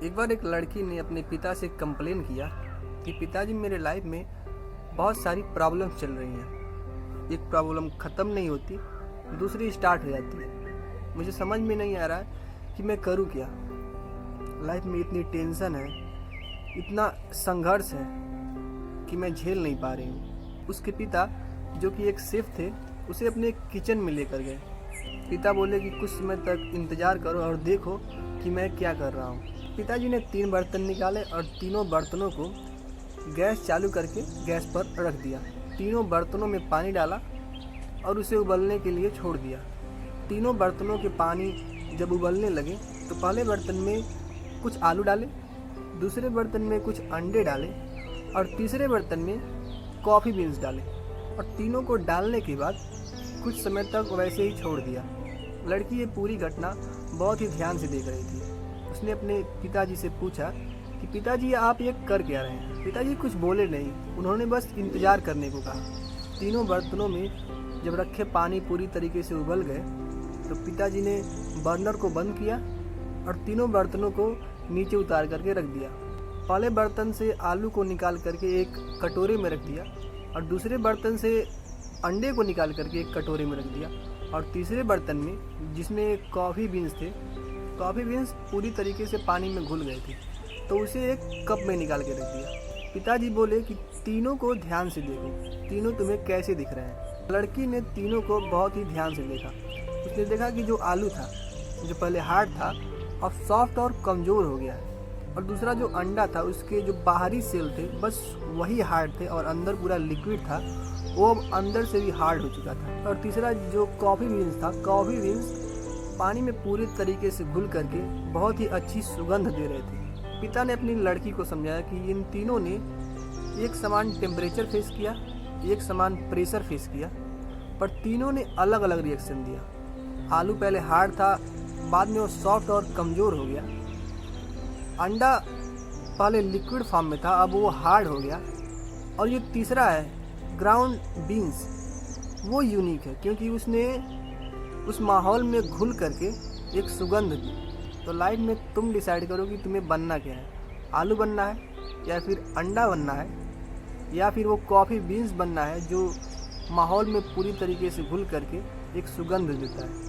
एक बार एक लड़की ने अपने पिता से कंप्लेन किया कि पिताजी मेरे लाइफ में बहुत सारी प्रॉब्लम्स चल रही हैं। एक प्रॉब्लम ख़त्म नहीं होती, दूसरी स्टार्ट हो जाती है। मुझे समझ में नहीं आ रहा है कि मैं करूँ क्या। लाइफ में इतनी टेंशन है, इतना संघर्ष है कि मैं झेल नहीं पा रही हूँ। उसके पिता जो कि एक शेफ थे, उसे अपने किचन में लेकर गए। पिता बोले कि कुछ समय तक इंतज़ार करो और देखो कि मैं क्या कर रहा हूँ। पिताजी ने 3 बर्तन निकाले और तीनों बर्तनों को गैस चालू करके गैस पर रख दिया। तीनों बर्तनों में पानी डाला और उसे उबलने के लिए छोड़ दिया। तीनों बर्तनों के पानी जब उबलने लगे तो पहले बर्तन में कुछ आलू डाले, दूसरे बर्तन में कुछ अंडे डाले और तीसरे बर्तन में कॉफ़ी बीन्स डाले और तीनों को डालने के बाद कुछ समय तक वैसे ही छोड़ दिया। लड़की ये पूरी घटना बहुत ही ध्यान से देख रही थी। उसने अपने पिताजी से पूछा कि पिताजी आप ये कर क्या रहे हैं। पिताजी कुछ बोले नहीं, उन्होंने बस इंतज़ार करने को कहा। तीनों बर्तनों में जब रखे पानी पूरी तरीके से उबल गए तो पिताजी ने बर्नर को बंद किया और तीनों बर्तनों को नीचे उतार करके रख दिया। पहले बर्तन से आलू को निकाल करके एक कटोरे में रख दिया और दूसरे बर्तन से अंडे को निकाल करके एक कटोरे में रख दिया और तीसरे बर्तन में जिसमें कॉफ़ी बीन्स थे, कॉफ़ी बीन्स पूरी तरीके से पानी में घुल गए थे, तो उसे एक कप में निकाल के रख दिया। पिताजी बोले कि तीनों को ध्यान से देखो, तीनों तुम्हें कैसे दिख रहे हैं। लड़की ने तीनों को बहुत ही ध्यान से देखा। उसने देखा कि जो आलू था, जो पहले हार्ड था, अब सॉफ्ट और कमज़ोर हो गया है और दूसरा जो अंडा था, उसके जो बाहरी सेल थे बस वही हार्ड थे और अंदर पूरा लिक्विड था, वो अब अंदर से भी हार्ड हो चुका था। और तीसरा जो कॉफ़ी बीन्स था, कॉफ़ी बीन्स पानी में पूरी तरीके से घुल करके बहुत ही अच्छी सुगंध दे रहे थे। पिता ने अपनी लड़की को समझाया कि इन तीनों ने एक समान टेम्परेचर फेस किया, एक समान प्रेशर फेस किया, पर तीनों ने अलग अलग रिएक्शन दिया। आलू पहले हार्ड था, बाद में वो सॉफ्ट और कमज़ोर हो गया। अंडा पहले लिक्विड फॉर्म में था, अब वो हार्ड हो गया। और ये तीसरा है ग्राउंड बीन्स, वो यूनिक है क्योंकि उसने उस माहौल में घुल करके एक सुगंध दी। तो लाइफ में तुम डिसाइड करो कि तुम्हें बनना क्या है, आलू बनना है या फिर अंडा बनना है या फिर वो कॉफ़ी बीन्स बनना है जो माहौल में पूरी तरीके से घुल करके एक सुगंध देता है।